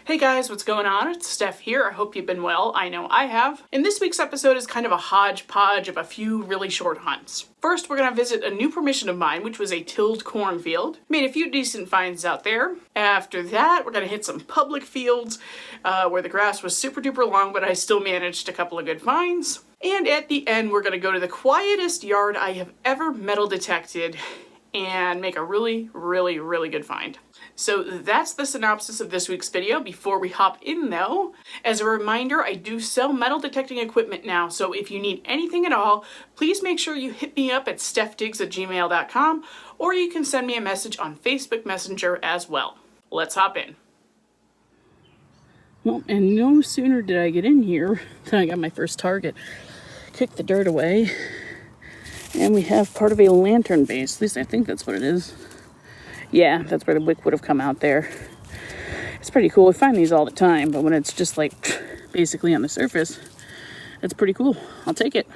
Hey guys, what's going on? It's Steph here. I hope you've been well. I know I have. And this week's episode is kind of a hodgepodge of a few really short hunts. First, we're going to visit a new permission of mine, which was a tilled cornfield. Made a few decent finds out there. After that, we're going to hit some public fields where the grass was super duper long, but I still managed a couple of good finds. And at the end, we're going to go to the quietest yard I have ever metal detected and make a really good find. So that's the synopsis of this week's video. Before we hop in though, as a reminder, I do sell metal detecting equipment now, so if you need anything at all, please make sure you hit me up at stefdigs@gmail.com, or you can send me a message on Facebook Messenger as well. Let's hop in. Well, and no sooner did I get in here than I got my first target. Kicked the dirt away, and we have part of a lantern base. At least I think that's what it is. Yeah, that's where the wick would have come out there. It's pretty cool. We find these all the time, but when it's just like basically on the surface, it's pretty cool. I'll take it.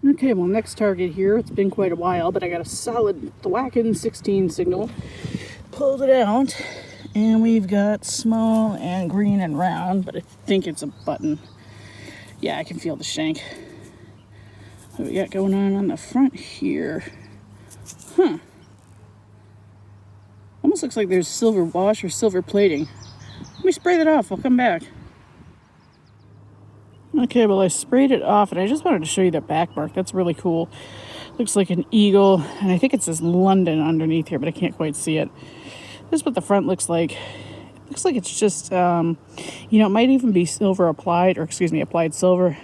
Okay, well, next target here. It's been quite a while, but I got a solid thwacking 16 signal. Pulled it out, and we've got small and green and round, but I think it's a button. Yeah, I can feel the shank. What we got going on the front here? Huh. Almost looks like there's silver wash or silver plating. Let me spray that off. I'll come back. Okay, well, I sprayed it off, and I just wanted to show you that back mark. That's really cool. Looks like an eagle, and I think it says London underneath here, but I can't quite see it. This is what the front looks like. It looks like it's just, it might even be silver applied, or applied silver.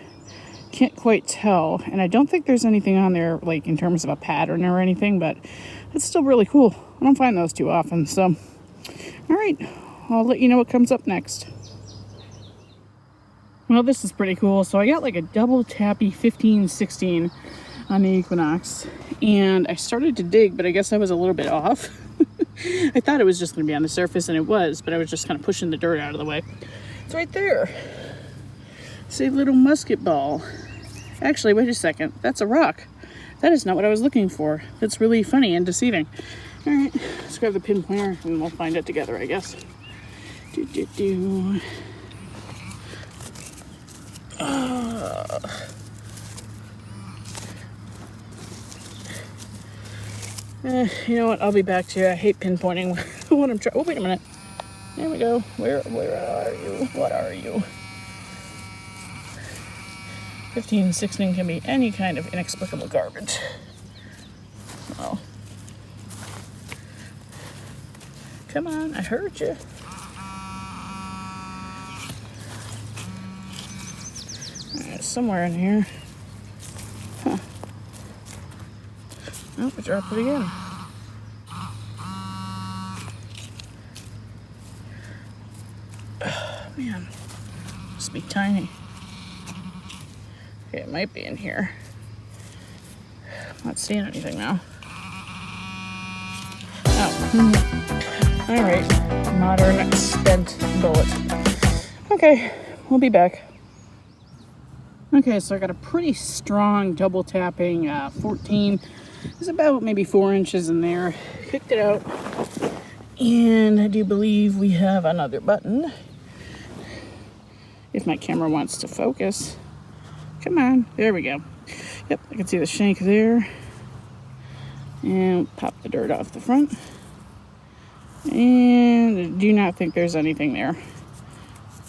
Can't quite tell, and I don't think there's anything on there like in terms of a pattern or anything, but it's still really cool. I don't find those too often, so all right, I'll let you know what comes up next. Well, this is pretty cool. So I got like a double tappy 15-16 on the Equinox, and I started to dig, but I guess I was a little bit off. I thought it was just going to be on the surface, and it was, but I was just kind of pushing the dirt out of the way. It's right there. It's a little musket ball. Actually, wait a second. That's a rock. That is not what I was looking for. That's really funny and deceiving. All right, let's grab the pin pointer and we'll find it together, I guess. You know what? I'll be back to you. I hate pinpointing when I'm trying. Oh, wait a minute. There we go. Where are you? What are you? 15-16 can be any kind of inexplicable garbage. Oh. Come on, I heard you. Alright, somewhere in here. Huh. Oh, we dropped it again. Oh, man. Must be tiny. Okay, it might be in here. I'm not seeing anything now. Oh. All right. Modern spent bullet. Okay, we'll be back. Okay, so I got a pretty strong double tapping 14. There's about maybe 4 inches in there. Picked it out. And I do believe we have another button. If my camera wants to focus. Come on, there we go. Yep, I can see the shank there. And pop the dirt off the front. And I do not think there's anything there.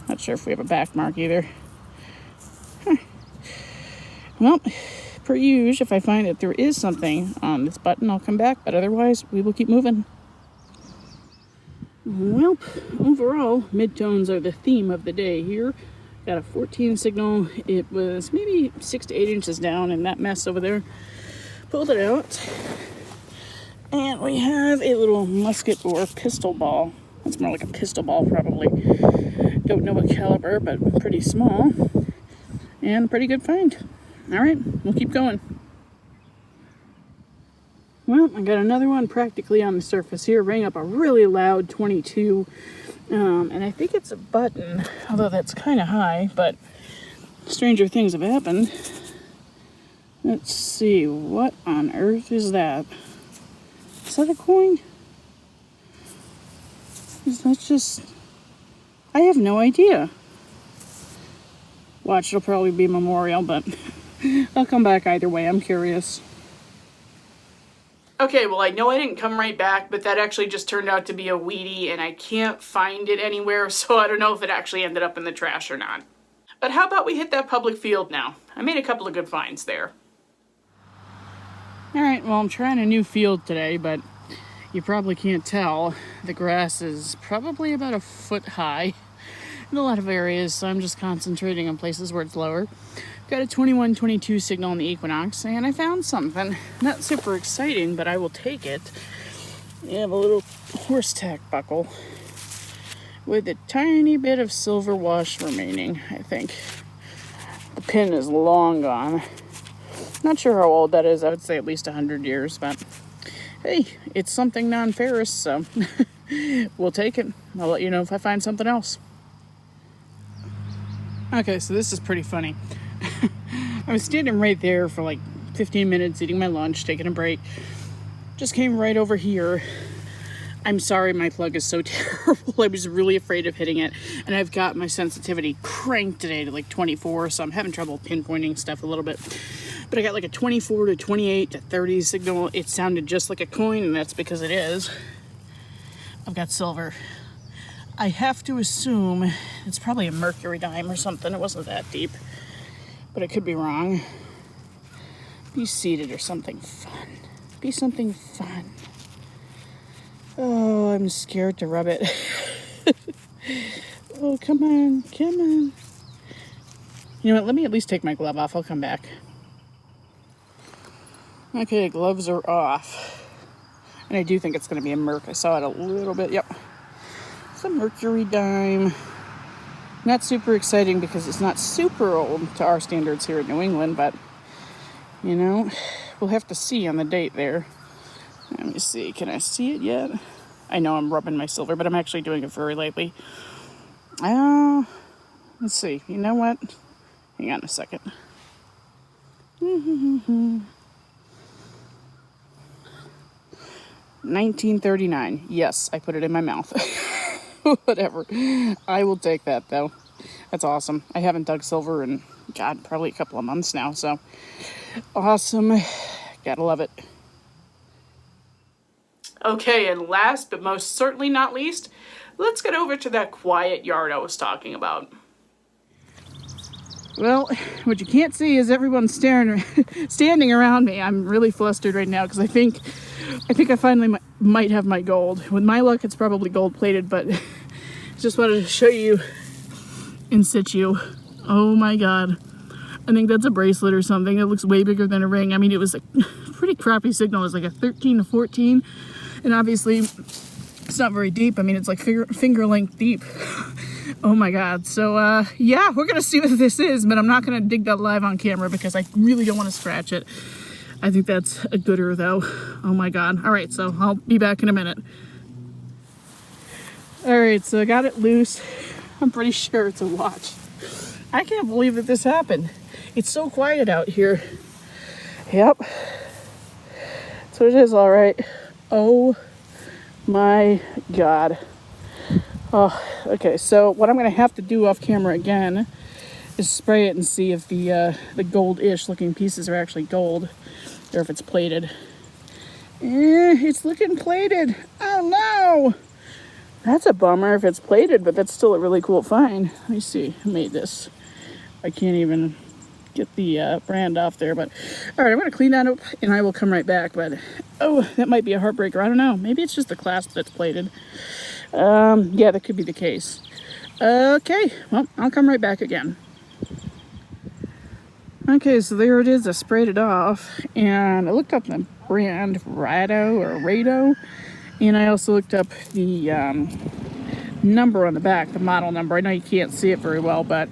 Not sure if we have a back mark either. Huh. Well, per usual, if I find that there is something on this button, I'll come back, but otherwise, we will keep moving. Well, overall, midtones are the theme of the day here. Got a 14 signal. It was maybe 6 to 8 inches down in that mess over there. Pulled it out. And we have a little musket or pistol ball. It's more like a pistol ball probably. Don't know what caliber, but pretty small. And a pretty good find. All right, we'll keep going. Well, I got another one practically on the surface here. Rang up a really loud 22. And I think it's a button, although that's kind of high, but stranger things have happened. Let's see, what on earth is that? Is that a coin? Is I have no idea. Watch, it'll probably be Memorial, but I'll come back either way. I'm curious. Okay, well, I know I didn't come right back, but that actually just turned out to be a Wheatie, and I can't find it anywhere, so I don't know if it actually ended up in the trash or not. But how about we hit that public field now? I made a couple of good finds there. Alright, well, I'm trying a new field today, but you probably can't tell. The grass is probably about a foot high in a lot of areas, so I'm just concentrating on places where it's lower. Got a 21-22 signal on the Equinox, and I found something. Not super exciting, but I will take it. You have a little horse tack buckle with a tiny bit of silver wash remaining, I think. The pin is long gone. Not sure how old that is. I would say at least 100 years, but hey, it's something non-ferrous, so we'll take it. I'll let you know if I find something else. Okay, so this is pretty funny. I was standing right there for like 15 minutes eating my lunch, taking a break. Just came right over here. I'm sorry my plug is so terrible. I was really afraid of hitting it. And I've got my sensitivity cranked today to like 24, so I'm having trouble pinpointing stuff a little bit. But I got like a 24 to 28 to 30 signal. It sounded just like a coin, and that's because it is. I've got silver. I have to assume it's probably a mercury dime or something. It wasn't that deep. But I could be wrong. Be seated or something fun. Be something fun. Oh, I'm scared to rub it. Oh, come on, come on. You know what, let me at least take my glove off. I'll come back. Okay, gloves are off. And I do think it's going to be a Merc. I saw it a little bit. Yep. It's a mercury dime. Not super exciting because it's not super old to our standards here in New England, but, you know, we'll have to see on the date there. Let me see. Can I see it yet? I know I'm rubbing my silver, but I'm actually doing it very lightly. Let's see. You know what? Hang on a second. 1939. Yes, I put it in my mouth. Whatever. I will take that, though. That's awesome. I haven't dug silver in, God, probably a couple of months now, so awesome. Gotta love it. Okay, and last but most certainly not least, let's get over to that quiet yard I was talking about. Well, what you can't see is everyone standing around me. I'm really flustered right now because I think I finally might have my gold. With my luck, it's probably gold plated, but just wanted to show you in situ. Oh my God. I think that's a bracelet or something. It looks way bigger than a ring. I mean, it was a pretty crappy signal. It was like a 13 to 14. And obviously, it's not very deep. I mean, it's like finger length deep. Oh my God. So, yeah, we're going to see what this is, but I'm not going to dig that live on camera because I really don't want to scratch it. I think that's a gooder, though. Oh my God. All right, so I'll be back in a minute. All right, so I got it loose. I'm pretty sure it's a watch. I can't believe that this happened. It's so quiet out here. Yep. That's what it is, all right. Oh my God. Oh, okay, so what I'm going to have to do off camera again is spray it and see if the gold-ish looking pieces are actually gold, or if it's plated. It's looking plated. Oh no! That's a bummer if it's plated, but that's still a really cool find. Let me see. I made this. I can't even get the brand off there, but all right, I'm going to clean that up and I will come right back. But oh, that might be a heartbreaker. I don't know. Maybe it's just the clasp that's plated. Yeah, that could be the case. Okay, well, I'll come right back again. Okay, so there it is. I sprayed it off, and I looked up the brand Rado, and I also looked up the number on the back, the model number. I know you can't see it very well, but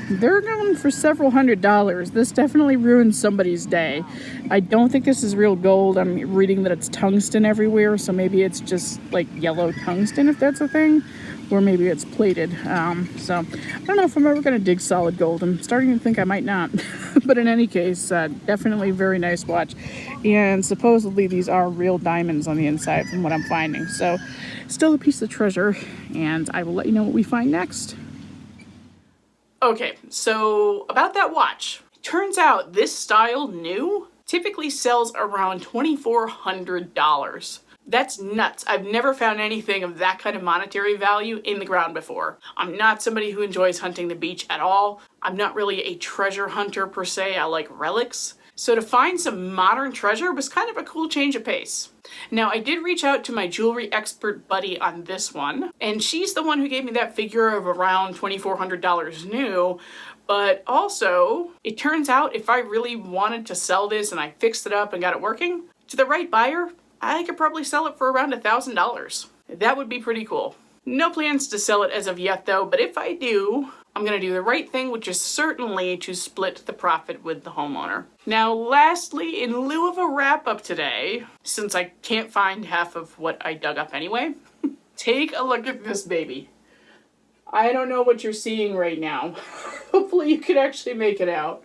they're going for several $100s. This definitely ruined somebody's day. I don't think this is real gold. I'm reading that it's tungsten everywhere, so maybe it's just like yellow tungsten, if that's a thing, or maybe it's plated. So I don't know if I'm ever going to dig solid gold. I'm starting to think I might not. But in any case, definitely very nice watch. And supposedly these are real diamonds on the inside from what I'm finding. So still a piece of treasure, and I will let you know what we find next. Okay, so about that watch. Turns out this style new typically sells around $2,400. That's nuts. I've never found anything of that kind of monetary value in the ground before. I'm not somebody who enjoys hunting the beach at all. I'm not really a treasure hunter per se. I like relics. So to find some modern treasure was kind of a cool change of pace. Now, I did reach out to my jewelry expert buddy on this one, and she's the one who gave me that figure of around $2,400 new. But also, it turns out if I really wanted to sell this and I fixed it up and got it working, to the right buyer, I could probably sell it for around $1,000. That would be pretty cool. No plans to sell it as of yet though, but if I do, I'm gonna do the right thing, which is certainly to split the profit with the homeowner. Now, lastly, in lieu of a wrap up today, since I can't find half of what I dug up anyway, take a look at this baby. I don't know what you're seeing right now. Hopefully you can actually make it out.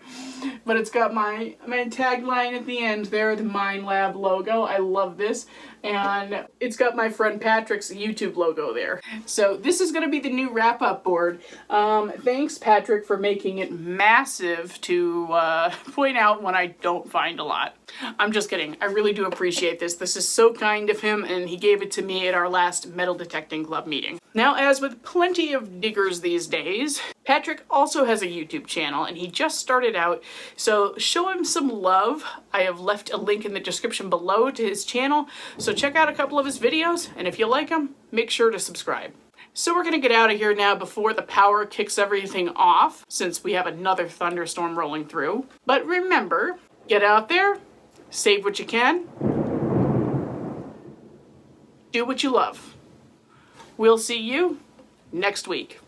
But it's got my tagline at the end there, the Minelab logo. I love this. And it's got my friend Patrick's YouTube logo there. So this is going to be the new wrap-up board. Thanks, Patrick, for making it massive to point out when I don't find a lot. I'm just kidding. I really do appreciate this. This is so kind of him, and he gave it to me at our last metal detecting club meeting. Now, as with plenty of diggers these days, Patrick also has a YouTube channel, and he just started out, so show him some love. I have left a link in the description below to his channel, so check out a couple of his videos, and if you like them, make sure to subscribe. So we're gonna get out of here now before the power kicks everything off, since we have another thunderstorm rolling through. But remember, get out there, save what you can, do what you love. We'll see you next week.